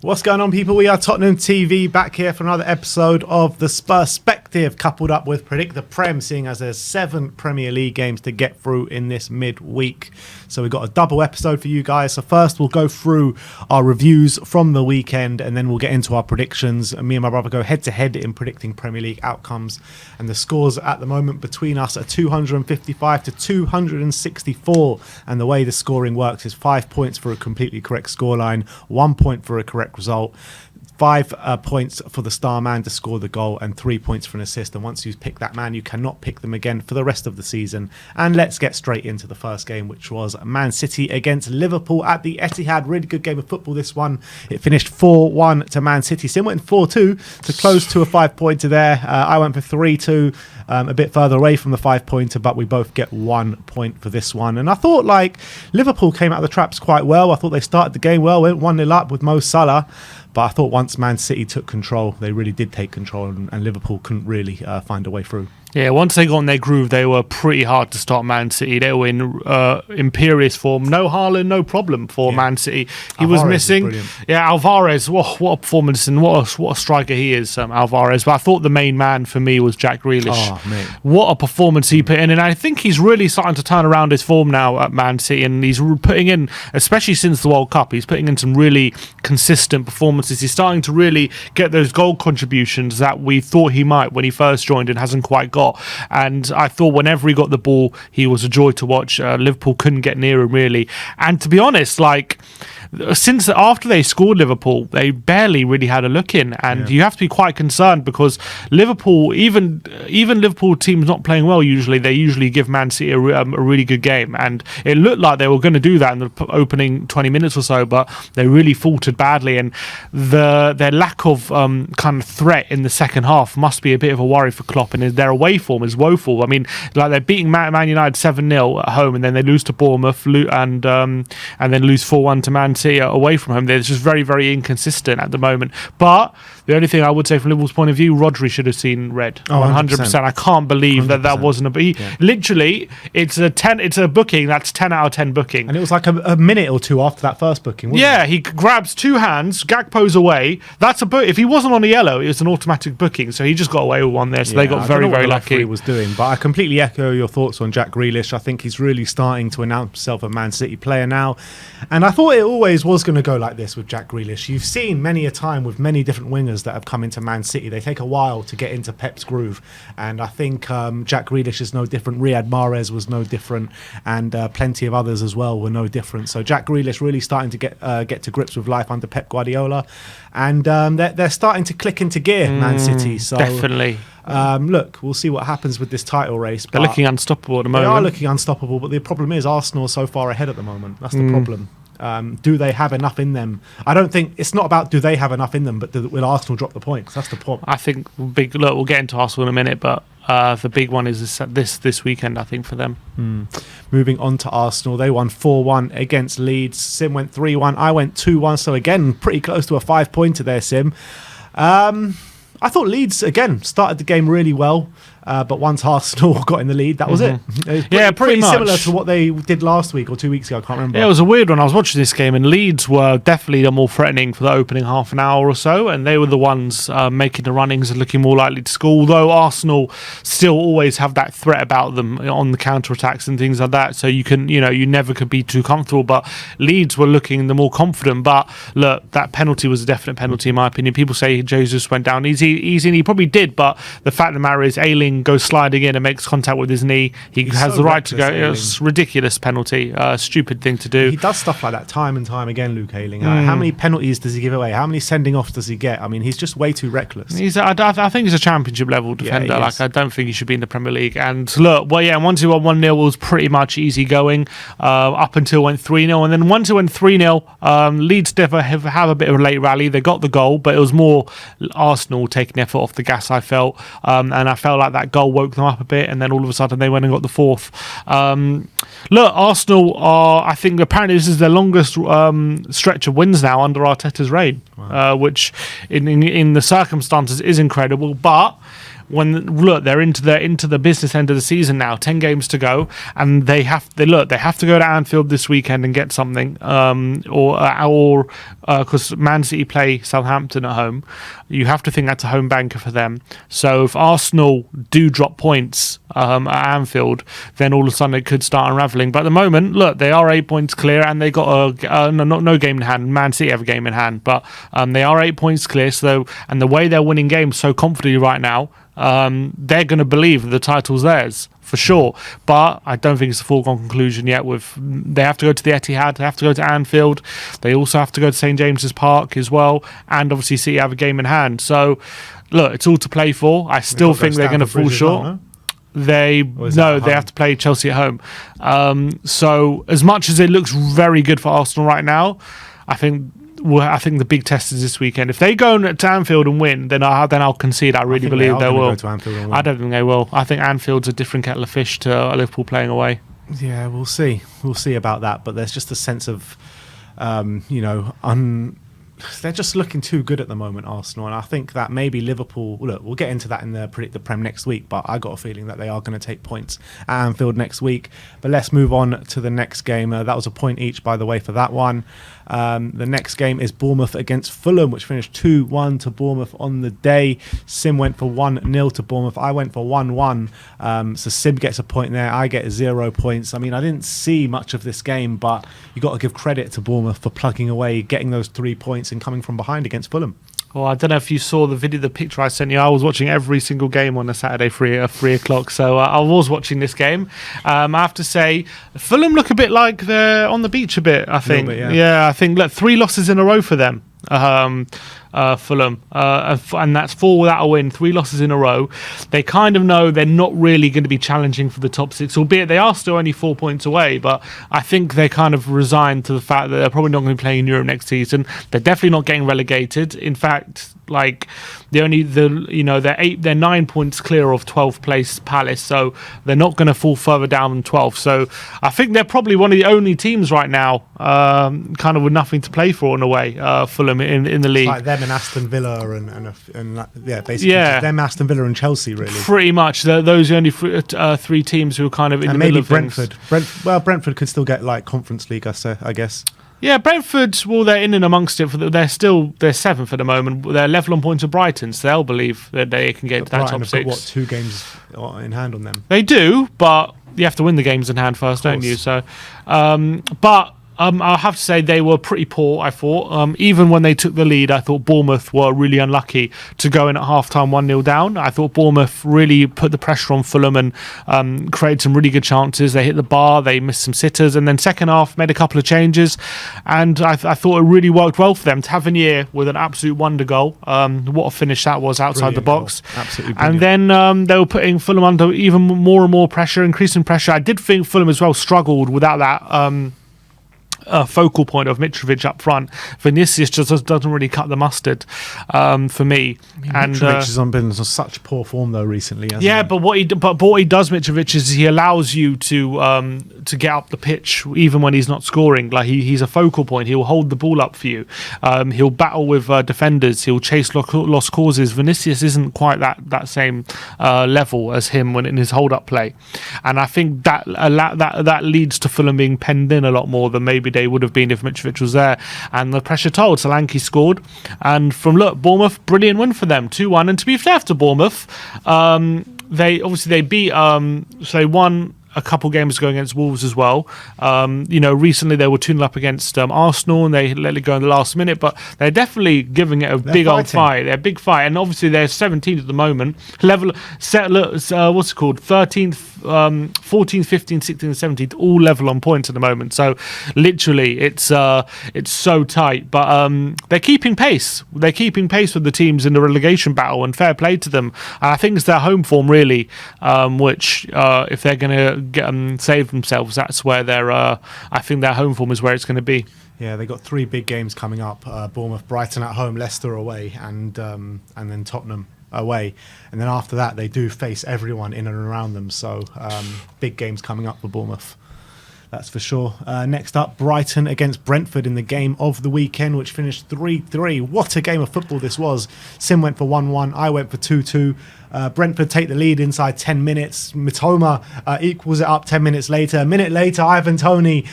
What's going on, people? We are Tottenham TV, back here for another episode of The Perspective, coupled up with Predict the Prem, seeing as there's 7 Premier League games to get through in this midweek. So we've got a double episode for you guys. So first we'll go through our reviews from the weekend, and then we'll get into our predictions. And me and my brother go head-to-head in predicting Premier League outcomes. And the scores at the moment between us are 255 to 264. And the way the scoring works is 5 points for a completely correct scoreline, 1 point for a correct result, 5 points for the star man to score the goal, and 3 points for an assist. And once you pick that man, you cannot pick them again for the rest of the season. And let's get straight into the first game, which was Man City against Liverpool at the Etihad. Really good game of football, this one. It finished 4-1 to Man City. Sim went 4-2 to close to a 5-pointer there. I went for 3-2, a bit further away from the 5-pointer, but we both get 1 point for this one. And I thought, Liverpool came out of the traps quite well. I thought they started the game well, went 1-0 up with Mo Salah. But I thought once Man City took control, they really did take control, and Liverpool couldn't really find a way through. Yeah, once they got in their groove, they were pretty hard to stop Man City. They were in imperious form. No Haaland, no problem for Man City. He was missing. Yeah, Alvarez, what a performance, and what a striker he is, Alvarez. But I thought the main man for me was Jack Grealish. Oh, mate. What a performance he put in. And I think he's really starting to turn around his form now at Man City. And he's putting in, especially since the World Cup, he's putting in some really consistent performances. He's starting to really get those goal contributions that we thought he might when he first joined and hasn't quite got. And I thought whenever he got the ball, he was a joy to watch. Liverpool couldn't get near him, really. And to be honest, since after they scored Liverpool, they barely really had a look in, and you have to be quite concerned because Liverpool, even Liverpool teams not playing well, they usually give Man City a really good game, and it looked like they were going to do that in the opening 20 minutes or so, but they really faltered badly, and their lack of kind of threat in the second half must be a bit of a worry for Klopp, and their away form is woeful. I mean, they're beating Man United 7-0 at home, and then they lose to Bournemouth, and then lose 4-1 to Man City away from home. They're just very, very inconsistent at the moment. But the only thing I would say from Liverpool's point of view, Rodri should have seen red. 100%. I can't believe 100%. that wasn't literally, it's a booking that's 10 out of 10 booking. And it was like a minute or two after that first booking, wasn't it? He grabs 2 hands, Gakpo's away. That's a book. If he wasn't on the yellow, it was an automatic booking. So he just got away with one there. So they got very, very lucky. He was doing, but I completely echo your thoughts on Jack Grealish. I think he's really starting to announce himself a Man City player now, and I thought it always was going to go like this with Jack Grealish. You've seen many a time with many different wingers that have come into Man City, they take a while to get into Pep's groove, and I think Jack Grealish is no different. Riyad Mahrez was no different, and plenty of others as well were no different. So Jack Grealish really starting to get to grips with life under Pep Guardiola, and they're starting to click into gear, Man City. So definitely. Look, we'll see what happens with this title race. They're looking unstoppable at the moment. They are looking unstoppable, but the problem is Arsenal are so far ahead at the moment. That's the problem. Do they have enough in them? I don't think it's not about do they have enough in them, but will Arsenal drop the points? That's the point. I think we'll get into Arsenal in a minute, but the big one is this weekend, I think, for them. Moving on to Arsenal, they won 4-1 against Leeds. Sim went 3-1. I went 2-1. So again, pretty close to a 5-pointer there, Sim. I thought Leeds, again, started the game really well, but once Arsenal got in the lead, that was it. It was pretty much similar to what they did last week or 2 weeks ago, I can't remember. Yeah, it was a weird one. I was watching this game, and Leeds were definitely the more threatening for the opening half an hour or so, and they were the ones making the runnings and looking more likely to score, although Arsenal still always have that threat about them on the counter-attacks and things like that, so you never could be too comfortable, but Leeds were looking the more confident. But look, that penalty was a definite penalty in my opinion. People say Jesus went down easy, and he probably did, but the fact of the matter is Ayling goes sliding in and makes contact with his knee. He's has the right to go. It's a ridiculous penalty, stupid thing to do. He does stuff like that time and time again, Luke Ayling. How many penalties does he give away? How many sending offs does he get? I mean, he's just way too reckless. I think he's a championship level defender. I don't think he should be in the Premier League. And look, once he won 1-0 was pretty much easy going up until it went 3-0, and then once it went 3-0, Leeds never have a bit of a late rally. They got the goal, but it was more Arsenal taking their foot off the gas, I felt, and I felt like that goal woke them up a bit, and then all of a sudden they went and got the fourth. Look, Arsenal are, I think apparently this is their longest stretch of wins now under Arteta's reign. Wow. Which in the circumstances is incredible, but they're into the business end of the season now, 10 games to go, and they have to go to Anfield this weekend and get something, or because Man City play Southampton at home, you have to think that's a home banker for them. So if Arsenal do drop points at Anfield, then all of a sudden it could start unravelling. But at the moment, look, they are 8 points clear, and they got no game in hand. Man City have a game in hand, but they are 8 points clear. So, and the way they're winning games so confidently right now, they're going to believe the title's theirs for sure. But I don't think it's a foregone conclusion yet. They have to go to the Etihad, they have to go to Anfield, they also have to go to St James's Park as well, and obviously City have a game in hand. So look, it's all to play for. I still think they're going to fall short. Well, no? They have to play Chelsea at home. So as much as it looks very good for Arsenal right now, I think the big test is this weekend. If they go to Anfield and win, then I'll concede. I really believe they will. I don't think they will. I think Anfield's a different kettle of fish to Liverpool playing away. Yeah, we'll see. We'll see about that. But there's just a sense of, they're just looking too good at the moment, Arsenal, and I think that maybe Liverpool. Look, we'll get into that in the Predict the Prem next week, but I got a feeling that they are going to take points at Anfield next week. But let's move on to the next game. That was a point each, by the way, for that one. The next game is Bournemouth against Fulham, which finished 2-1 to Bournemouth on the day. Sim went for 1-0 to Bournemouth. I went for 1-1. So Sim gets a point there. I get 0 points. I mean, I didn't see much of this game, but you got to give credit to Bournemouth for plugging away, getting those 3 points and coming from behind against Fulham. Well, I don't know if you saw the picture I sent you. I was watching every single game on a Saturday 3 o'clock, so I was watching this game. I have to say, Fulham look a bit like they're on the beach a bit, I think. Yeah, I think, look, 3 losses in a row for them. Fulham, and that's 4 without a win, 3 losses in a row. They kind of know they're not really going to be challenging for the top 6, albeit they are still only 4 points away. But I think they kind of resigned to the fact that they're probably not going to be playing in Europe next season. They're definitely not getting relegated. In fact, like they're 9 points clear of 12th place Palace, so they're not going to fall further down than 12th. So I think they're probably one of the only teams right now, kind of with nothing to play for in a way. Fulham in the league, like them and Aston Villa basically them, Aston Villa and Chelsea, really. Pretty much, those are the only 3 teams who are kind of in and the middle of Brentford. Things. Brentford could still get like Conference League, I guess. Yeah, Brentford, well, they're in and amongst it. They're 7th at the moment. They're level on points with Brighton, so they'll believe that they can get to that top 6. Got, 2 games in hand on them? They do, but you have to win the games in hand first, don't you? So, but I'll have to say they were pretty poor, I thought. Even when they took the lead, I thought Bournemouth were really unlucky to go in at half-time 1-0 down. I thought Bournemouth really put the pressure on Fulham and created some really good chances. They hit the bar, they missed some sitters, and then second half made a couple of changes. And I thought it really worked well for them. Tavernier with an absolute wonder goal. What a finish that was outside the box. Goal. Absolutely brilliant. And then they were putting Fulham under even more and more pressure, increasing pressure. I did think Fulham as well struggled without that focal point of Mitrovic up front. Vinicius just doesn't really cut the mustard for me. Mitrovic has been in such poor form though recently. But what he does, Mitrovic, is he allows you to get up the pitch even when he's not scoring. Like he's a focal point. He'll hold the ball up for you. He'll battle with defenders. He'll chase lost causes. Vinicius isn't quite that same level as him when in his hold up play, and I think that leads to Fulham being penned in a lot more than maybe they would have been if Mitrovic was there. And the pressure told. Solanke scored, and from Bournemouth, brilliant win for them, 2-1. And to be fair to Bournemouth, they beat so they won a couple games ago against Wolves as well. Recently they were 2-0 up against Arsenal, and they let it go in the last minute, but they're definitely giving it old fight. They're a big fight, and obviously they're 17th at the moment. What's it called? 13th, 14th, 15th, 16th, and 17th, all level on points at the moment. So literally, it's so tight. But they're keeping pace. They're keeping pace with the teams in the relegation battle, and fair play to them. And I think it's their home form really, which if they're going to save themselves, that's where I think their home form is where it's going to be. Yeah, they got 3 big games coming up: Bournemouth, Brighton at home, Leicester away, and then Tottenham away. And then after that, they do face everyone in and around them. So big games coming up for Bournemouth. That's for sure. Next up, Brighton against Brentford in the game of the weekend, which finished 3-3. What a game of football this was. Sim went for 1-1. I went for 2-2. Brentford take the lead inside 10 minutes. Mitoma equals it up 10 minutes later. A minute later, Ivan Toney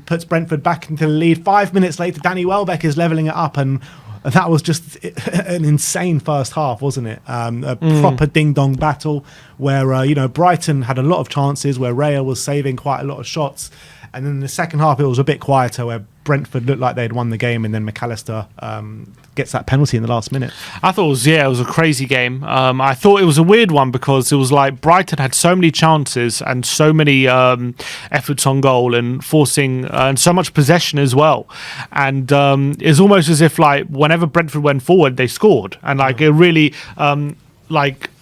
puts Brentford back into the lead. 5 minutes later, Danny Welbeck is levelling it up, and that was just an insane first half, wasn't it? A proper ding-dong battle where, Brighton had a lot of chances, where Raya was saving quite a lot of shots. And then in the second half, it was a bit quieter, where Brentford looked like they'd won the game, and then McAllister gets that penalty in the last minute. I thought it was a crazy game. I thought it was a weird one because it was like Brighton had so many chances and so many efforts on goal and forcing and so much possession as well. And it's almost as if like whenever Brentford went forward, they scored. And like it really...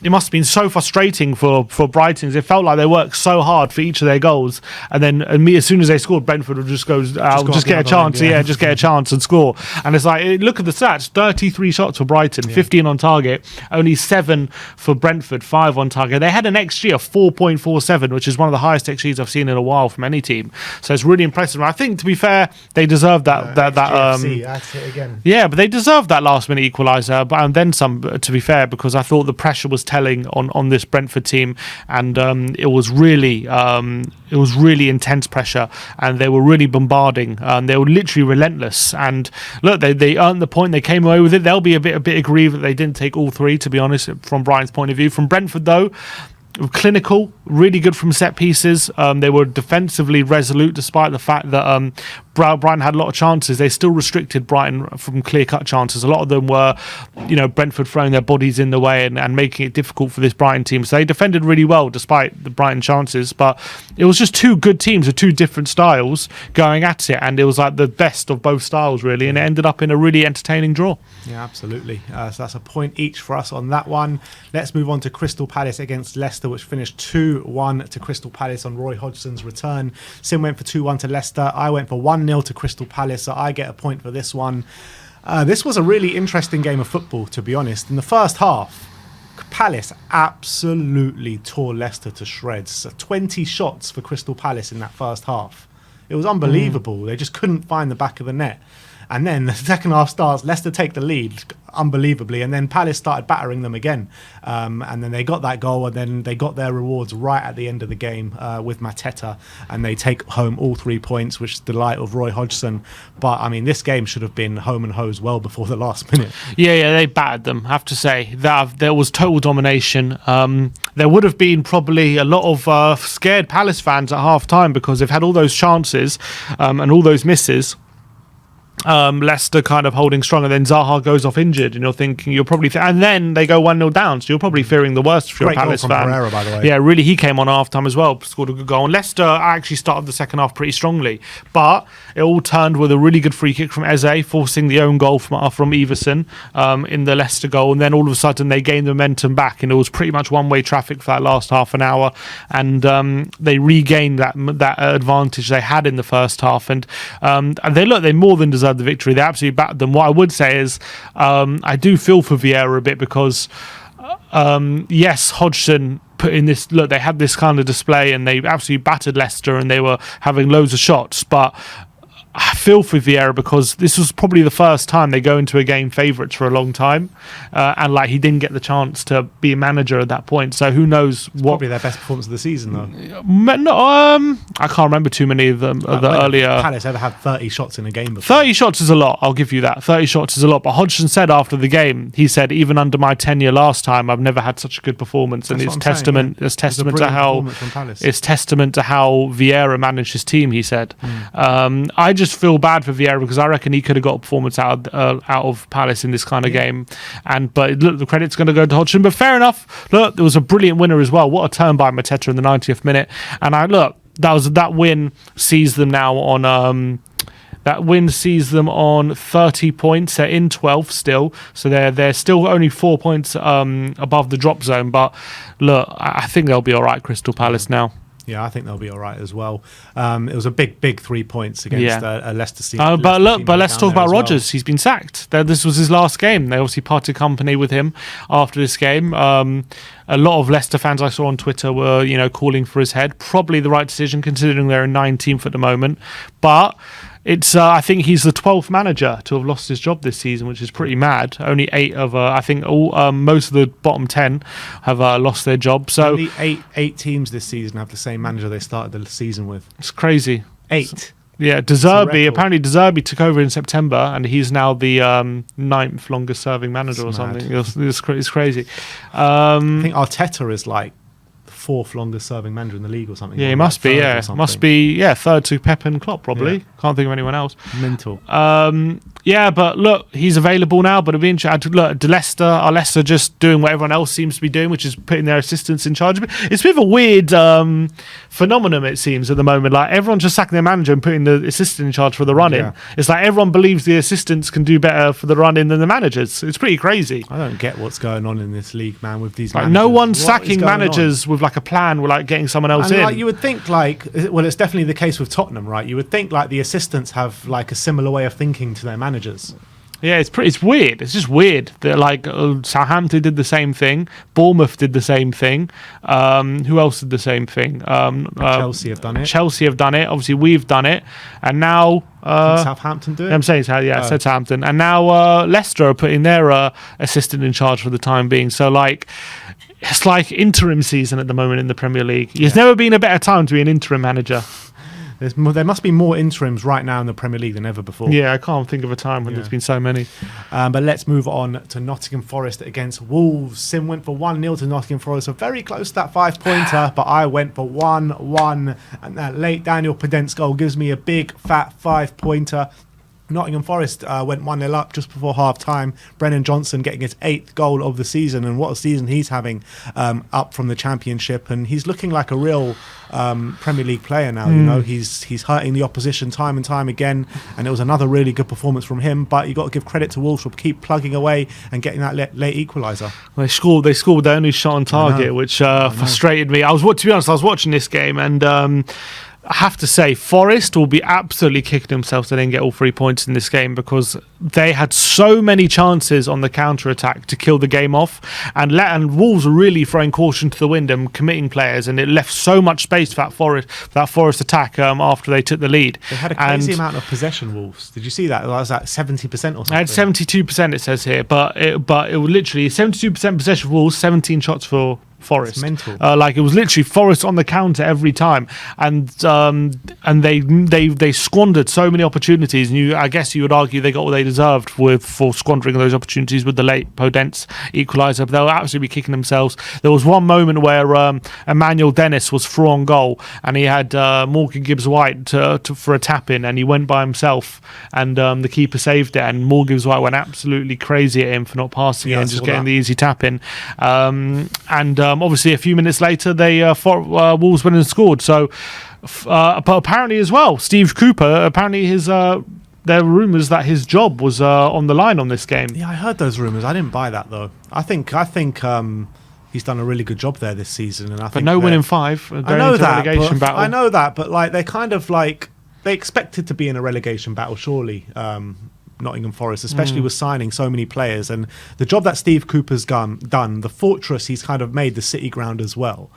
it must have been so frustrating for Brighton. It felt like they worked so hard for each of their goals, and then as soon as they scored, Brentford would just go, just get a chance, just get a chance and score. And it's like, look at the stats: 33 shots for Brighton, 15 on target, only 7 for Brentford, 5 on target. They had an XG of 4.47, which is one of the highest XGs I've seen in a while from any team. So it's really impressive. And I think, to be fair, they deserved that. That's it again. Yeah, but they deserved that last-minute equaliser, and then some. To be fair, because I thought the pressure was telling on this Brentford team, and it was really intense pressure, and they were really bombarding. They were literally relentless. And look, they earned the point. They came away with it. They'll be a bit aggrieved that they didn't take all 3. To be honest, from Brian's point of view, from Brentford though. Clinical, really good from set pieces. They were defensively resolute despite the fact that Brighton had a lot of chances. They still restricted Brighton from clear-cut chances. A lot of them were, Brentford throwing their bodies in the way and making it difficult for this Brighton team. So they defended really well despite the Brighton chances. But it was just 2 good teams with 2 different styles going at it, and it was like the best of both styles really, and it ended up in a really entertaining draw. Yeah, absolutely. So that's a point each for us on that one. Let's move on to Crystal Palace against Leicester, which finished 2-1 to Crystal Palace on Roy Hodgson's return. Sim went for 2-1 to Leicester. I went for 1-0 to Crystal Palace, so I get a point for this one. This was a really interesting game of football, to be honest. In the first half, Palace absolutely tore Leicester to shreds. So 20 shots for Crystal Palace in that first half. It was unbelievable. They just couldn't find the back of the net. And then the second half starts, Leicester take the lead unbelievably, and then Palace started battering them again. And then they got that goal, and then they got their rewards right at the end of the game with Mateta, and they take home all 3 points, which is the delight of Roy Hodgson. But, I mean, this game should have been home and hose well before the last minute. Yeah, they battered them, I have to say. There was total domination. There would have been probably a lot of scared Palace fans at half-time because they've had all those chances and all those misses. Leicester kind of holding strong, and then Zaha goes off injured, and you're thinking and then they go 1-0 down, so you're probably fearing the worst if you're a Palace fan. Pereira, by the way. Yeah, really, he came on half time as well, scored a good goal. And Leicester actually started the second half pretty strongly, but it all turned with a really good free kick from Eze, forcing the own goal from Everson in the Leicester goal, and then all of a sudden they gained the momentum back, and it was pretty much one-way traffic for that last half an hour, and they regained that advantage they had in the first half, and they more than deserved the victory. They absolutely battered them. What I would say is I do feel for Vieira a bit because yes, Hodgson put in this, they had this kind of display and they absolutely battered Leicester and they were having loads of shots, but I feel for Vieira because this was probably the first time they go into a game favourites for a long time, and he didn't get the chance to be a manager at that point. So who knows what? Probably their best performance of the season, though. No, I can't remember too many of them. Earlier Palace ever had 30 shots in a game before. 30 shots is a lot. I'll give you that. 30 shots is a lot. But Hodgson said after the game, he said, even under my tenure last time, I've never had such a good performance, and it's testament to how Vieira managed his team. He said, I just feel bad for Vieira because I reckon he could have got a performance out of Palace in this kind of game. But look, the credit's going to go to Hodgson. But fair enough. Look, there was a brilliant winner as well. What a turn by Mateta in the 90th minute. And that win sees them now on. That win sees them on 30 points. They're in 12th still, so they're still only 4 points above the drop zone. But look, I think they'll be all right, Crystal Palace now. Yeah, I think they'll be all right as well. It was a big 3 points against a Leicester team. But let's talk about Rodgers. He's been sacked. This was his last game. They obviously parted company with him after this game. A lot of Leicester fans I saw on Twitter were, calling for his head. Probably the right decision considering they're in 19th at the moment. But it's I think he's the 12th manager to have lost his job this season, which is pretty mad. Only 8 of I think most of the bottom 10 have lost their job. So only eight teams this season have the same manager they started the season with. It's crazy. 8. Yeah, De Zerbi. Apparently, De Zerbi took over in September, and he's now the 9th longest-serving manager or something. It's crazy. I think Arteta is like the 4th longest-serving manager in the league or something. Yeah, he must be. Yeah, must be. Yeah, third to Pep and Klopp probably. Yeah. Can't think of anyone else. Mental. Yeah, but look, he's available now. But it'll be interesting. Look, are Leicester just doing what everyone else seems to be doing, which is putting their assistants in charge? It's a bit of a weird phenomenon, it seems, at the moment. Like everyone's just sacking their manager and putting the assistant in charge for the run-in. Yeah. It's like everyone believes the assistants can do better for the run-in than the managers. It's pretty crazy. I don't get what's going on in this league, man. With these, like, no one's sacking managers with like a plan, with like getting someone else in. Like, you would think, it's definitely the case with Tottenham, right? You would think like the assistants have like a similar way of thinking to their managers. Yeah, it's weird. It's just weird that like Southampton did the same thing, Bournemouth did the same thing. Who else did the same thing? Chelsea have done it. Chelsea have done it. Obviously, we've done it, and now Southampton do it. I'm saying I said Southampton, and now Leicester are putting their assistant in charge for the time being. So like, it's like interim season at the moment in the Premier League. There's never been a better time to be an interim manager. There must be more interims right now in the Premier League than ever before. Yeah, I can't think of a time when there's been so many. But let's move on to Nottingham Forest against Wolves. Sim went for 1-0 to Nottingham Forest, so very close to that 5-pointer, but I went for 1-1. And that late Daniel Podence goal gives me a big, fat 5-pointer. Nottingham Forest went 1-0 up just before half-time. Brennan Johnson getting his 8th goal of the season, and what a season he's having up from the Championship. And he's looking like a real Premier League player now. He's hurting the opposition time and time again, and it was another really good performance from him. But you got to give credit to Wolves for keep plugging away and getting that late equaliser. They scored their only shot on target, which frustrated me. To be honest, I was watching this game and. I have to say, Forest will be absolutely kicking themselves they didn't get all 3 points in this game, because they had so many chances on the counter-attack to kill the game off, and Wolves were really throwing caution to the wind and committing players, and it left so much space for that Forest attack after they took the lead. They had a crazy amount of possession, Wolves. Did you see that? It was at 70% or something. I had 72%, it says here, but it was literally 72% possession for Wolves, 17 shots for Forest. It's mental. It was literally Forest on the counter every time, and they squandered so many opportunities. And I guess you would argue they got what they deserved for squandering those opportunities with the late Podence equaliser. But they were absolutely kicking themselves. There was one moment where Emmanuel Dennis was through on goal, and he had Morgan Gibbs-White for a tap in, and he went by himself, and the keeper saved it. And Morgan Gibbs-White went absolutely crazy at him for not passing it and just getting the easy tap in. Obviously, a few minutes later, Wolves went and scored. So, but apparently as well, Steve Cooper, apparently there were rumours that his job was on the line on this game. Yeah, I heard those rumours. I didn't buy that though. I think he's done a really good job there this season, and but no win in 5. I know that, but like they kind of like they expected to be in a relegation battle, surely. Nottingham Forest, especially with signing so many players, and the job that Steve Cooper's done, the fortress he's kind of made the City ground as well.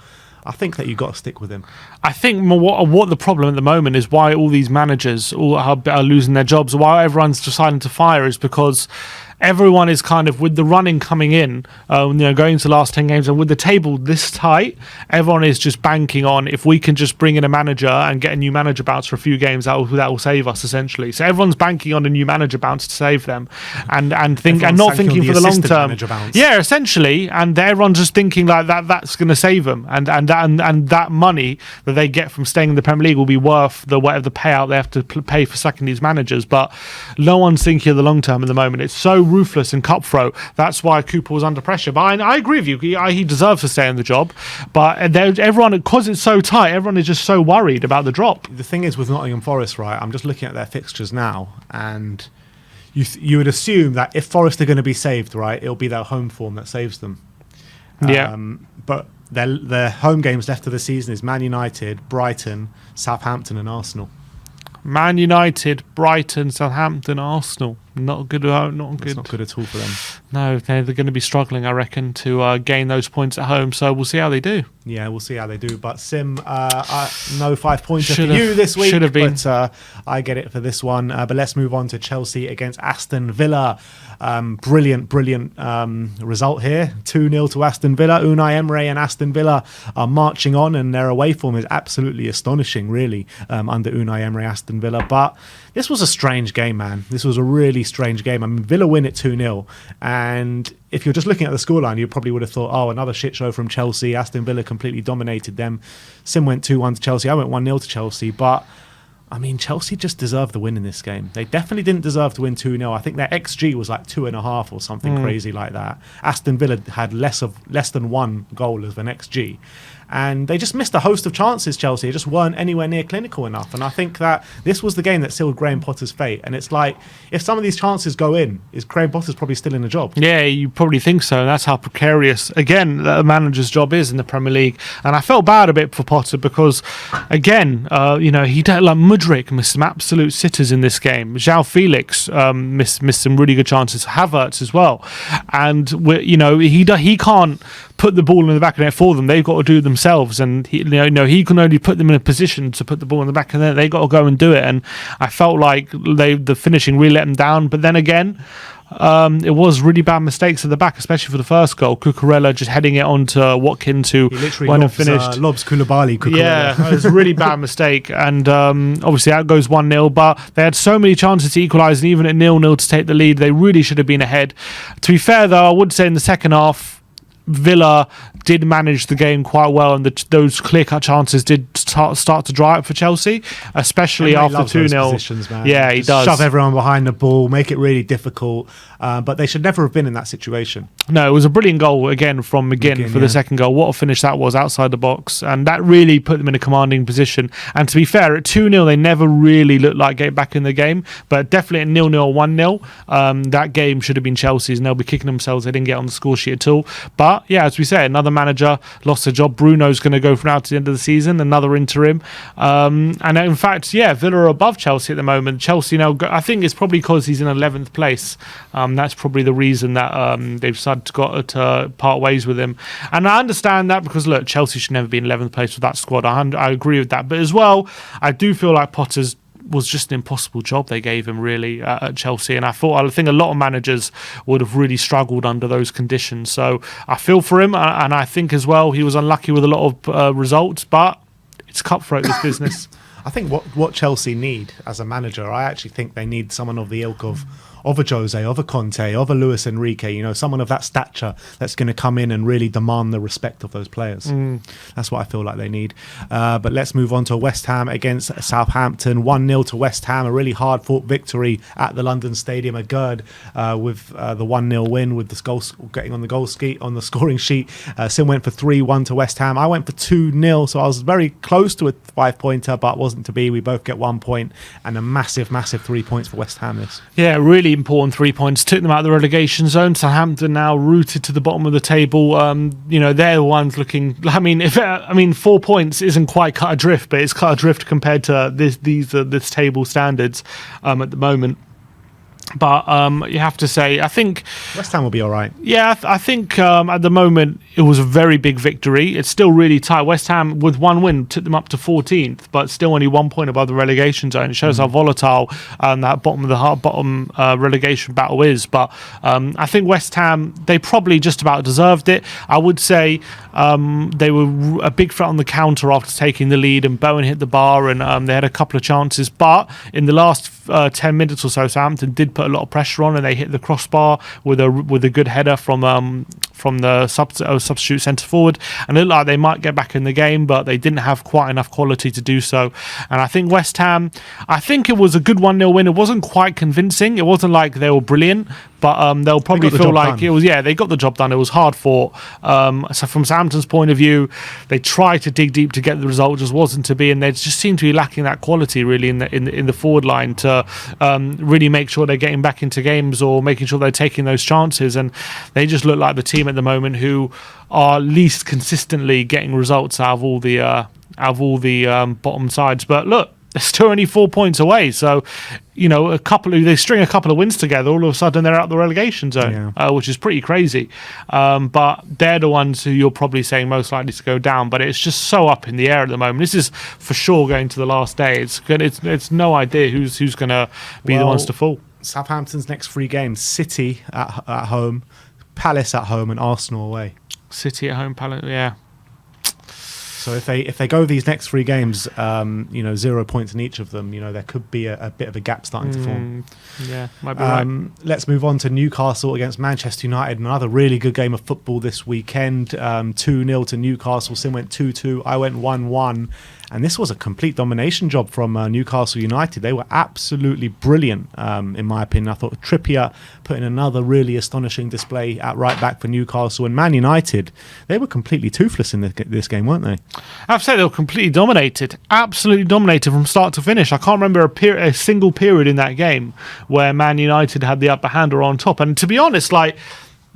I think that you've got to stick with him. I think what the problem at the moment is why all these managers are losing their jobs, why everyone's deciding to fire, is because everyone is kind of, with the running coming in, going to the last 10 games, and with the table this tight, everyone is just banking on, if we can just bring in a manager and get a new manager bounce for a few games, that will save us, essentially. So everyone's banking on a new manager bounce to save them, and not thinking for the long term. Yeah, essentially, and everyone's just thinking like that's going to save them, and that money that they get from staying in the Premier League will be worth whatever the payout they have to pay for sacking these managers. But no one's thinking of the long term at the moment. It's so ruthless and cutthroat. That's why Cooper was under pressure. But I agree with you. He deserves to stay in the job. But everyone, because it's so tight, everyone is just so worried about the drop. The thing is with Nottingham Forest, right? I'm just looking at their fixtures now, and you would assume that if Forest are going to be saved, right, it'll be their home form that saves them. Yeah. But their home games left of the season is Man United, Brighton, Southampton, and Arsenal. Man United, Brighton, Southampton, Arsenal. Not good. It's not good at all for them. No, they're going to be struggling, I reckon, to gain those points at home. So we'll see how they do. Yeah, we'll see how they do. But Sim, no 5-pointer for you this week. Should have been. But I get it for this one. But let's move on to Chelsea against Aston Villa. Brilliant result here. 2-0 to Aston Villa. Unai Emery and Aston Villa are marching on, and their away form is absolutely astonishing, really, under Unai Emery, Aston Villa. But this was a strange game, man. This was a really strange game. I mean, Villa win it 2-0, and if you're just looking at the scoreline, you probably would have thought, oh, another shit show from Chelsea. Aston Villa completely dominated them. Sim went 2-1 to Chelsea. I went 1-0 to Chelsea, but I mean, Chelsea just deserved the win in this game. They definitely didn't deserve to win 2-0. I think their XG was like 2.5 or something crazy like that. Aston Villa had less than one goal as an XG. And they just missed a host of chances, Chelsea. They just weren't anywhere near clinical enough. And I think that this was the game that sealed Graham Potter's fate. And it's like, if some of these chances go in, is Graham Potter's probably still in the job? Yeah, you probably think so. That's how precarious, again, a manager's job is in the Premier League. And I felt bad a bit for Potter because, again, he did, like Mudryk missed some absolute sitters in this game. João Felix missed some really good chances. Havertz as well. And, he can't put the ball in the back of the net for them. They've got to do it themselves, and he can only put them in a position to put the ball in the back of the net. They got to go and do it. And I felt like the finishing really let them down. But then again, it was really bad mistakes at the back, especially for the first goal. Cucurella just heading it onto Watkins, who went and finished. Lobs Koulibaly. Yeah, it was a really bad mistake. And obviously that goes 1-0, but they had so many chances to equalise, and even at 0-0 to take the lead, they really should have been ahead. To be fair, though, I would say in the second half, Villa did manage the game quite well, and those clear-cut chances did start to dry up for Chelsea, especially after 2-0. Yeah, he does. Shove everyone behind the ball, make it really difficult, but they should never have been in that situation. No, it was a brilliant goal, again, from McGinn for the second goal. What a finish that was outside the box, and that really put them in a commanding position. And to be fair, at 2-0, they never really looked like getting back in the game, but definitely at 0-0 or 1-0, that game should have been Chelsea's, and they'll be kicking themselves they didn't get on the score sheet at all. But yeah, as we say, another manager lost a job. Bruno's going to go from now to the end of the season, another interim. And in fact, Villa are above Chelsea at the moment. Chelsea now, I think it's probably because he's in 11th place. That's probably the reason that they've decided to part ways with him. And I understand that because, look, Chelsea should never be in 11th place with that squad. I agree with that. But as well, I do feel like Potter's was just an impossible job they gave him, really, at Chelsea. And I think a lot of managers would have really struggled under those conditions. So I feel for him, and I think as well he was unlucky with a lot of results, but it's cutthroat, this business. I think what Chelsea need as a manager, I actually think they need someone of the ilk of a Jose, of a Conte, of a Luis Enrique, someone of that stature that's going to come in and really demand the respect of those players. That's what I feel like they need. But let's move on to West Ham against Southampton. 1-0 to West Ham, a really hard-fought victory at the London Stadium. Agurd with the 1-0 win, with the goal getting on the scoring sheet. Sim went for 3-1 to West Ham. I went for 2-0, so I was very close to a 5-pointer, but wasn't to be. We both get 1 point and a massive 3 points for West Ham. Yeah, really important 3 points. Took them out of the relegation zone. Southampton now rooted to the bottom of the table. They're the ones looking. 4 points isn't quite cut adrift, but it's cut adrift compared to this table standards at the moment. But you have to say, I think West Ham will be all right. Yeah, I think at the moment it was a very big victory. It's still really tight. West Ham, with one win, took them up to 14th, but still only 1 point above the relegation zone. It shows how volatile that bottom relegation battle is. But I think West Ham, they probably just about deserved it. I would say they were a big threat on the counter after taking the lead, and Bowen hit the bar, and they had a couple of chances. But in the last 10 minutes or so, Southampton did put a lot of pressure on, and they hit the crossbar with a good header from the substitute centre forward, and it looked like they might get back in the game, but they didn't have quite enough quality to do so. And I think West Ham, I think it was a good 1-0 win. It wasn't quite convincing. It wasn't like they were brilliant, but they'll probably feel like it was. Yeah, they got the job done. It was hard fought. So from Southampton's point of view, they tried to dig deep to get the result, just wasn't to be, and they just seemed to be lacking that quality really in the forward line to to really make sure they're getting back into games or making sure they're taking those chances. And they just look like the team at the moment who are least consistently getting results out of all the bottom sides. But look, they're still only 4 points away. So, they string a couple of wins together, all of a sudden they're out the relegation zone, which is pretty crazy. But they're the ones who you're probably saying most likely to go down. But it's just so up in the air at the moment. This is for sure going to the last day. It's no idea who's going to be the ones to fall. Southampton's next 3 games: City at home, Palace at home, and Arsenal away. City at home, Palace, yeah. So if they go these next 3 games, 0 points in each of them, there could be a bit of a gap starting to form. Yeah, might be right. Let's move on to Newcastle against Manchester United. Another really good game of football this weekend. 2-0 to Newcastle. Sim went 2-2. I went 1-1. And this was a complete domination job from Newcastle United. They were absolutely brilliant, in my opinion. I thought Trippier put in another really astonishing display at right back for Newcastle. And Man United, they were completely toothless in this game, weren't they? I have to say they were completely dominated. Absolutely dominated from start to finish. I can't remember a single period in that game where Man United had the upper hand or on top. And to be honest,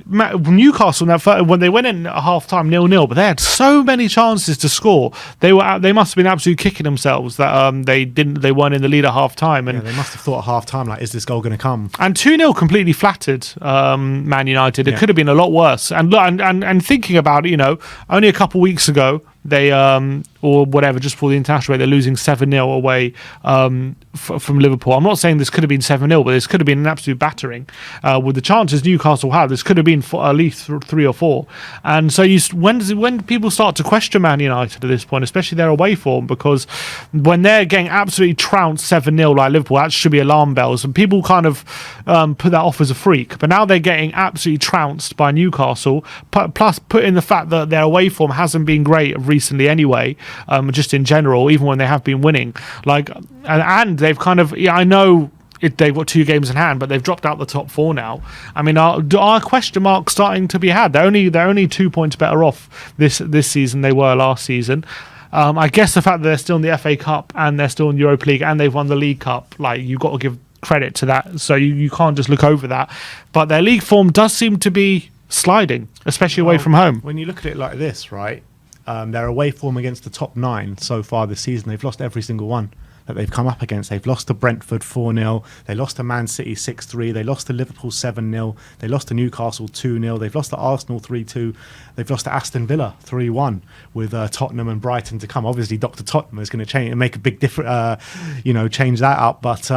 Newcastle when they went in at half time 0-0, but they had so many chances to score. They must have been absolutely kicking themselves that they weren't in the lead at half time. And they must have thought at half time, is this goal going to come? And 2-0 completely flattered Man United. It could have been a lot worse. And thinking about it, only a couple of weeks ago they or whatever, just before the international break, they're losing 7-0 away from Liverpool. I'm not saying this could have been 7-0, but this could have been an absolute battering. With the chances Newcastle had, this could have been at least 3 or 4. And so when people start to question Man United at this point, especially their away form, because when they're getting absolutely trounced 7-0 like Liverpool, that should be alarm bells. And people kind of put that off as a freak. But now they're getting absolutely trounced by Newcastle, plus put in the fact that their away form hasn't been great recently anyway, just in general, even when they have been winning. And they've kind of, I know they've got 2 games in hand, but they've dropped out the top 4 now. I mean, are question marks starting to be had? They're only 2 points better off this season they were last season. I guess the fact that they're still in the FA Cup and they're still in the Europa League and they've won the League Cup, you've got to give credit to that. So you can't just look over that. But their league form does seem to be sliding, especially away from home. When you look at it like this, right? Their away form against the top 9 so far this season, they've lost every single one that they've come up against. They've lost to Brentford 4-0. They lost to Man City 6-3. They lost to Liverpool 7-0. They lost to Newcastle 2-0. They've lost to Arsenal 3-2. They've lost to Aston Villa 3-1 with Tottenham and Brighton to come. Obviously, Dr. Tottenham is going to change and make a big difference, change that up. But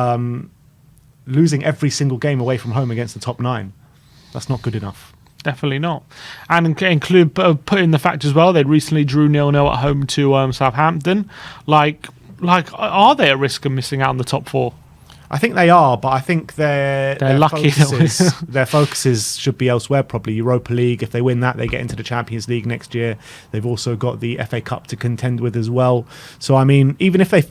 losing every single game away from home against the top 9, that's not good enough. Definitely not. And put in the fact as well, they recently drew 0-0 at home to Southampton. Are they at risk of missing out on the top 4? I think they are, but I think their lucky. Their focuses should be elsewhere, probably Europa League. If they win that, they get into the Champions League next year. They've also got the FA Cup to contend with as well. So, I mean, even if they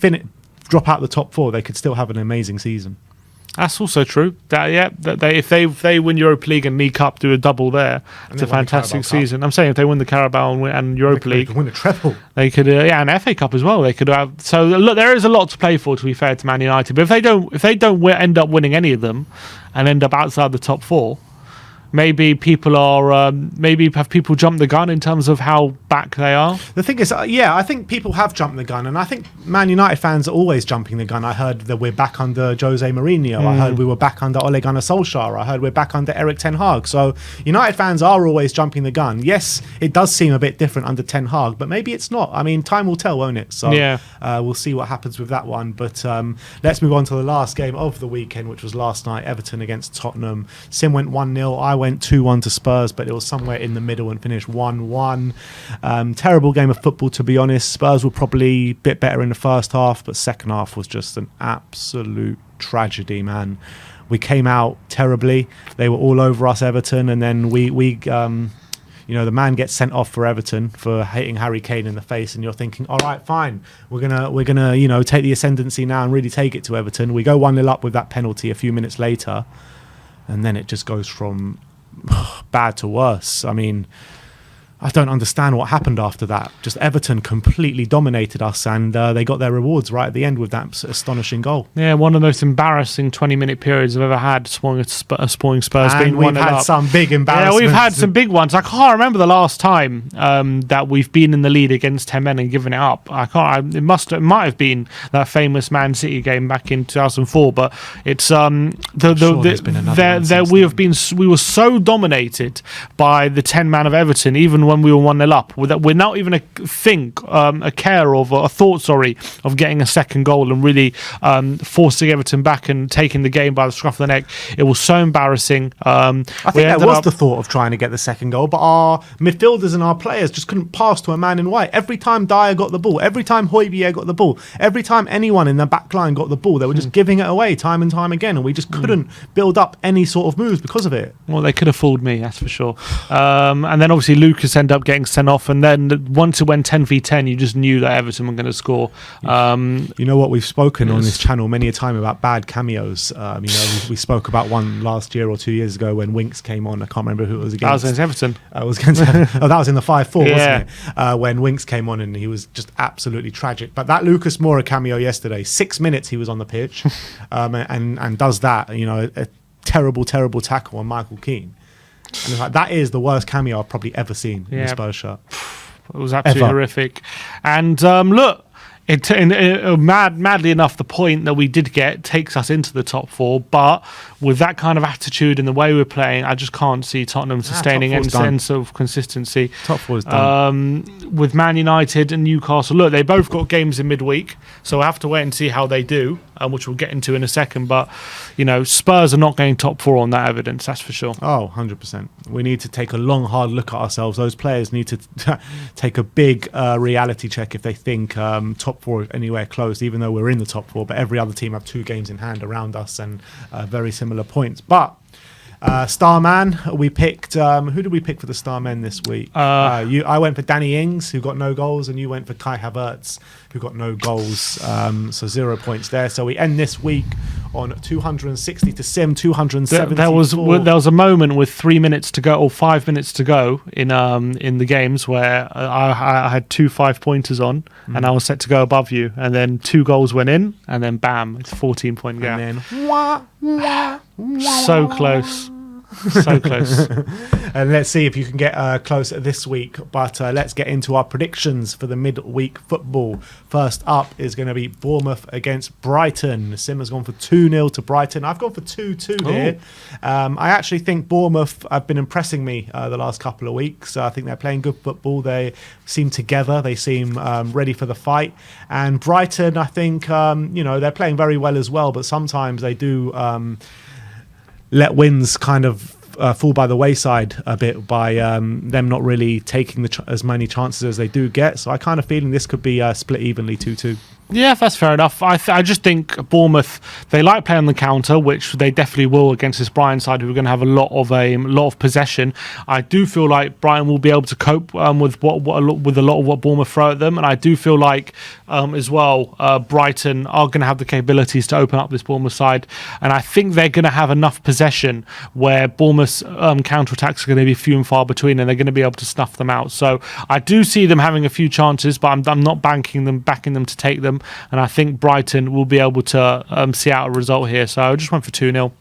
drop out the top 4, they could still have an amazing season. That's also true. If they win Europa League and League Cup, do a double there, it's a fantastic season. I'm saying if they win the Carabao and Europa League, win a treble. They could, and FA Cup as well. They could have. So look, there is a lot to play for. To be fair to Man United, but if they don't end up winning any of them and end up outside the top 4. Maybe have people jumped the gun in terms of how back they are? The thing is, I think people have jumped the gun, and I think Man United fans are always jumping the gun. I heard that we're back under Jose Mourinho. I heard we were back under Ole Gunnar Solskjaer. I heard we're back under Erik ten Hag. So United fans are always jumping the gun. Yes, it does seem a bit different under ten Hag, but maybe it's not. I mean, time will tell, won't it? So we'll see what happens with that one. But let's move on to the last game of the weekend, which was last night, Everton against Tottenham. Sim went 1-0. I went 2-1 to Spurs, but it was somewhere in the middle and finished 1-1. Terrible game of football, to be honest. Spurs were probably a bit better in the first half, but second half was just an absolute tragedy, man. We came out terribly. They were all over us, Everton, and then we the man gets sent off for Everton for hitting Harry Kane in the face, and you're thinking, all right, fine, we're gonna take the ascendancy now and really take it to Everton. We go 1-0 up with that penalty a few minutes later, and then it just goes from bad to worse. I mean, I don't understand what happened after that. Just Everton completely dominated us, and they got their rewards right at the end with that astonishing goal. Yeah, one of the most embarrassing 20-minute periods I've ever had, spoiling Spurs And being we've 1-0 had up. some big embarrassments. Yeah, we've had some big ones. I can't remember the last time that we've been in the lead against 10 men and given it up. I can't. It might have been that famous Man City game back in 2004, but it's we were so dominated by the 10 man of Everton, even when we were 1-0 up. We're not even a care of a thought of getting a second goal and really forcing Everton back and taking the game by the scruff of the neck. It was so embarrassing. I think there was the thought of trying to get the second goal, but our midfielders and our players just couldn't pass to a man in white. Every time Dyer got the ball, every time Højbjerg got the ball, every time anyone in the back line got the ball, they were just giving it away time and time again, and we just couldn't build up any sort of moves because of it. Well, they could have fooled me, that's for sure. And then obviously Lucas ended up getting sent off, and then once it went 10v10, you just knew that Everton were going to score. You know what, we've spoken on this channel many a time about bad cameos. We spoke about one last year or 2 years ago when Winks came on. I can't remember who it was against. That was against Everton. That was in the 5-4, Yeah. wasn't it? When Winks came on and he was just absolutely tragic. But that Lucas Moura cameo yesterday, 6 minutes he was on the pitch, and does that. A terrible tackle on Michael Keane. And it's like, that is the worst cameo I've probably ever seen in a Spurs shirt. It was absolutely horrific. And look, madly enough, the point that we did get takes us into the top four, but with that kind of attitude and the way we're playing, I just can't see Tottenham sustaining any sense of consistency. Top four is done. With Man United and Newcastle, look, they both got games in midweek, so we'll have to wait and see how they do, which we'll get into in a second. But, Spurs are not going top four on that evidence, that's for sure. Oh, 100%. We need to take a long, hard look at ourselves. Those players need to take a big reality check if they think top four is anywhere close, even though we're in the top four. But every other team have 2 games in hand around us and very similar points. But star man, we picked who did we pick for the star men this week? I went for Danny Ings, who got no goals, and you went for Kai Havertz, who got no goals, so 0 points there. So we end this week on 260 to Sim 270. There was a moment with 3 minutes to go or 5 minutes to go in the games where I had 2 5-pointers on and I was set to go above you, and then 2 goals went in, and then bam, it's a 14-point gap. And then so close. So close. And let's see if you can get close this week. But let's get into our predictions for the midweek football. First up is going to be Bournemouth against Brighton. Sim has gone for 2-0 to Brighton. I've gone for 2-2 here. I actually think Bournemouth have been impressing me the last couple of weeks. I think they're playing good football. They seem together. They seem ready for the fight. And Brighton, I think, they're playing very well as well. But sometimes they do let wins kind of fall by the wayside a bit by them not really taking as many chances as they do get. So I kind of feeling this could be split evenly 2-2. Yeah, that's fair enough. I just think Bournemouth, they like playing on the counter, which they definitely will against this Brighton side, who are going to have a lot of possession. I do feel like Brighton will be able to cope with a lot of what Bournemouth throw at them, and I do feel like as well Brighton are going to have the capabilities to open up this Bournemouth side, and I think they're going to have enough possession where Bournemouth's counter-attacks are going to be few and far between, and they're going to be able to snuff them out. So I do see them having a few chances, but I'm not backing them to take them. And I think Brighton will be able to see out a result here. So I just went for 2-0.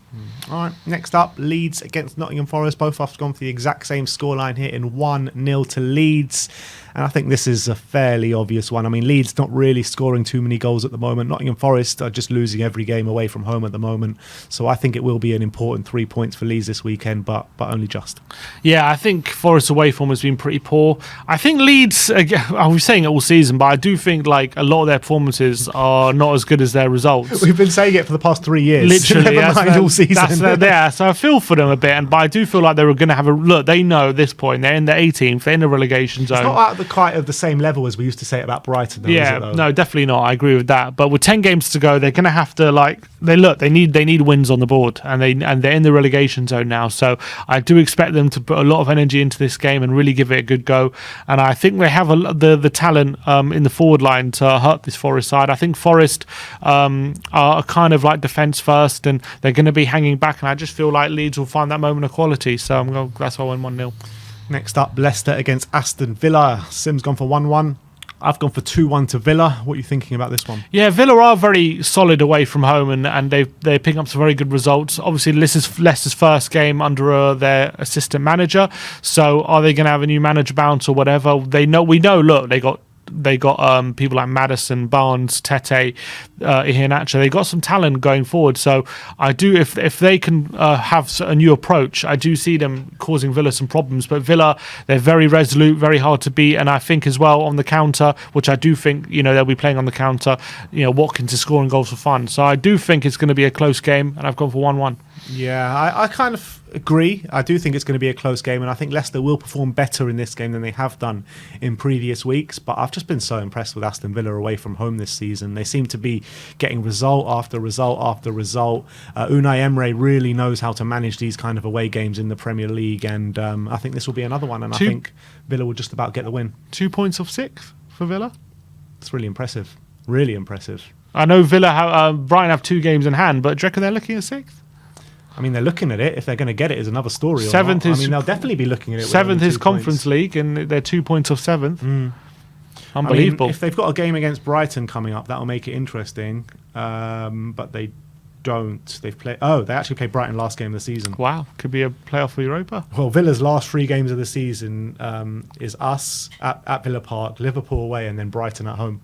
All right, next up, Leeds against Nottingham Forest. Both of us have gone for the exact same scoreline here in 1-0 to Leeds. And I think this is a fairly obvious one. I mean, Leeds not really scoring too many goals at the moment. Nottingham Forest are just losing every game away from home at the moment. So I think it will be an important 3 points for Leeds this weekend, but only just. Yeah, I think Forest's away form has been pretty poor. I think Leeds, I was saying it all season, but I do think like a lot of their performances are not as good as their results. We've been saying it for the past 3 years. Literally, Never mind all season. Yeah, so I feel for them a bit, but I do feel like they were going to have a look. They know at this point they're in the 18th, they're in the relegation zone. It's not at quite of the same level as we used to say about Brighton, though, is it, though? No, definitely not. I agree with that. But with 10 games to go, they're going to have to they need wins on the board, and they're in the relegation zone now. So I do expect them to put a lot of energy into this game and really give it a good go. And I think they have the talent in the forward line to hurt this Forest side. I think Forest are kind of like defence first, and they're going to be hanging back. And I just feel like Leeds will find that moment of quality. So that's why I went 1-0. Next up, Leicester against Aston Villa. Sim's gone for 1-1. I've gone for 2-1 to Villa. What are you thinking about this one? Yeah, Villa are very solid away from home, and they're picking up some very good results. Obviously, this is Leicester's first game under their assistant manager. So, are they going to have a new manager bounce or whatever? We know. Look, they got people like Maddison, Barnes, Tete, Iheanacho. They got some talent going forward. So I do, if they can have a new approach, I do see them causing Villa some problems. But Villa, they're very resolute, very hard to beat, and I think as well on the counter, which I do think they'll be playing on the counter. Watkins is scoring goals for fun. So I do think it's going to be a close game, and I've gone for 1-1. Yeah, I kind of agree. I do think it's going to be a close game, and I think Leicester will perform better in this game than they have done in previous weeks. But I've just been so impressed with Aston Villa away from home this season. They seem to be getting result after result after result. Unai Emery really knows how to manage these kind of away games in the Premier League, and I think this will be another one. And I think Villa will just about get the win. 2 points off 6 for Villa. It's really impressive. Really impressive. I know Villa, Brighton have 2 games in hand, but do you reckon they're looking at 6th? I mean, they're looking at it. If they're going to get it, is another story. Seventh is. I mean, they'll definitely be looking at it. 7th is Conference League, and they're 2 points off 7th. Unbelievable. I mean, if they've got a game against Brighton coming up, that'll make it interesting. But they don't. They actually played Brighton last game of the season. Wow, could be a playoff for Europa. Well, Villa's last 3 games of the season is us at Villa Park, Liverpool away, and then Brighton at home.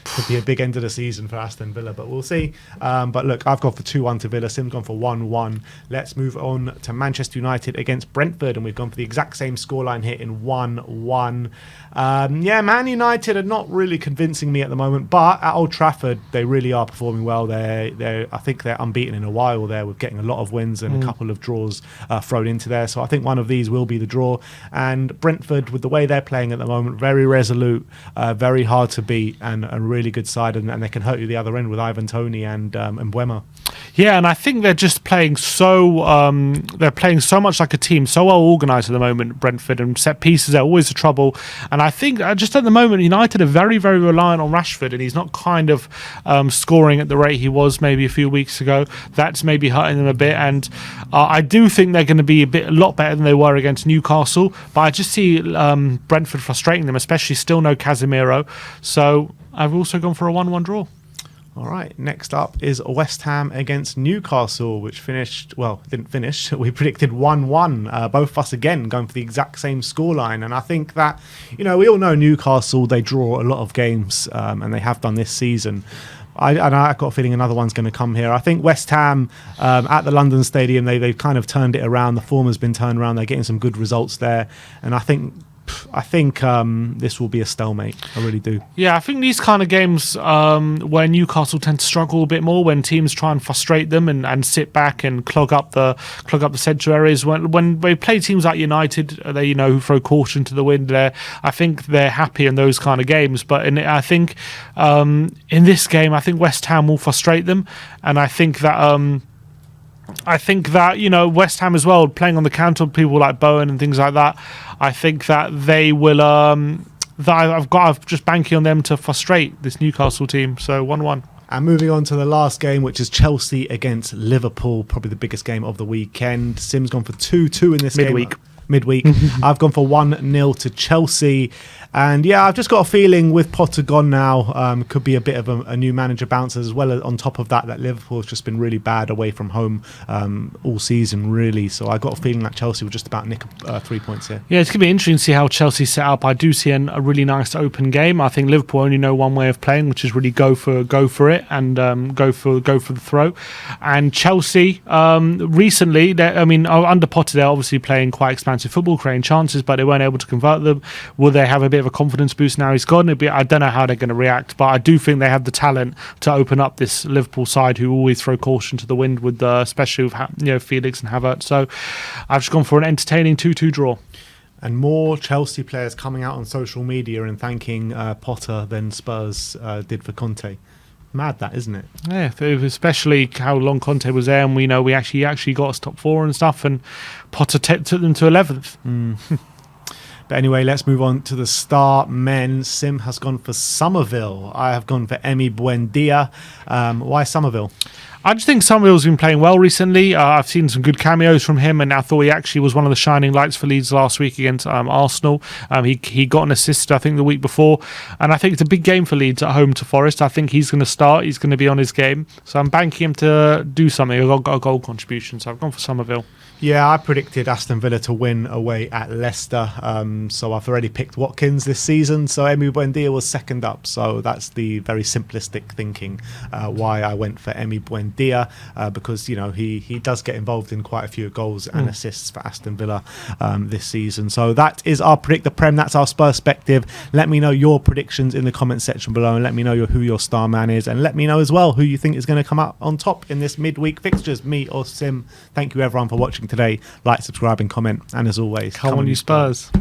Could be a big end of the season for Aston Villa, but we'll see. But look, I've gone for 2-1 to Villa. Sim's gone for 1-1. Let's move on to Manchester United against Brentford, and we've gone for the exact same scoreline here in 1-1. Man United are not really convincing me at the moment, but at Old Trafford, they really are performing well. I think they're unbeaten in a while there, with getting a lot of wins and a couple of draws thrown into there. So I think one of these will be the draw. And Brentford, with the way they're playing at the moment, very resolute, very hard to beat, and really good side, and they can hurt you the other end with Ivan Toney and Mbeumo. Yeah, and I think they're just playing they're playing so much like a team, so well organised at the moment, Brentford, and set pieces are always a trouble. And I think just at the moment, United are very, very reliant on Rashford, and he's not kind of scoring at the rate he was maybe a few weeks ago. That's maybe hurting them a bit, and I do think they're going to be a lot better than they were against Newcastle, but I just see Brentford frustrating them, especially still no Casemiro. So I've also gone for a 1-1 draw. All right, next up is West Ham against Newcastle, which didn't finish. We predicted 1-1, both of us again going for the exact same scoreline. And I think that, we all know Newcastle, they draw a lot of games, and they have done this season. I've got a feeling another one's going to come here. I think West Ham at the London Stadium, they've kind of turned it around. The form has been turned around. They're getting some good results there. And I think this will be a stalemate. I really do. Yeah, I think these kind of games where Newcastle tend to struggle a bit more when teams try and frustrate them and sit back and clog up the central areas. When they play teams like United, they who throw caution to the wind. There, I think they're happy in those kind of games. But I think in this game, I think West Ham will frustrate them, and I think that. West Ham as well, playing on the counter, people like Bowen and things like that. I think that they will. I've just banking on them to frustrate this Newcastle team. So 1-1. And moving on to the last game, which is Chelsea against Liverpool, probably the biggest game of the weekend. Sim's gone for 2-2 in this game. Midweek. I've gone for 1-0 to Chelsea. And yeah, I've just got a feeling with Potter gone now, could be a bit of a new manager bounce, as well as on top of that Liverpool's just been really bad away from home all season, really. So I got a feeling that Chelsea will just about nick 3 points here. Yeah, it's going to be interesting to see how Chelsea set up. I do see a really nice open game. I think Liverpool only know one way of playing, which is really go for it and go for the throw. And Chelsea recently, under Potter, they're obviously playing quite expansive football, creating chances, but they weren't able to convert them. Will they have a bit of a confidence boost now he's gone? I don't know how they're going to react, but I do think they have the talent to open up this Liverpool side, who always throw caution to the wind, with especially with Felix and Havertz. So I've just gone for an entertaining 2-2 draw. And more Chelsea players coming out on social media and thanking Potter than Spurs did for Conte. Mad, that, isn't it? Yeah, especially how long Conte was there, and we actually got us top 4 and stuff, and Potter took them to 11th. But anyway, let's move on to the star men. Sim has gone for Somerville. I have gone for Emi Buendia. Why Somerville? I just think Summerville's been playing well recently. I've seen some good cameos from him, and I thought he actually was one of the shining lights for Leeds last week against Arsenal. He got an assist, I think, the week before, and I think it's a big game for Leeds at home to Forest. I think he's going to start. He's going to be on his game, so I'm banking him to do something. I've got a goal contribution, so I've gone for Summerville. Yeah, I predicted Aston Villa to win away at Leicester. So I've already picked Watkins this season. So Emi Buendia was second up. So that's the very simplistic thinking why I went for Emi Buendia, because he does get involved in quite a few goals and assists for Aston Villa this season. So that is our Predict the Prem. That's our perspective. Let me know your predictions in the comment section below, and let me know who your star man is, and let me know as well who you think is going to come out on top in this midweek fixtures, me or Sim. Thank you everyone for watching today. Like, subscribe and comment, and as always, Come on you Spurs.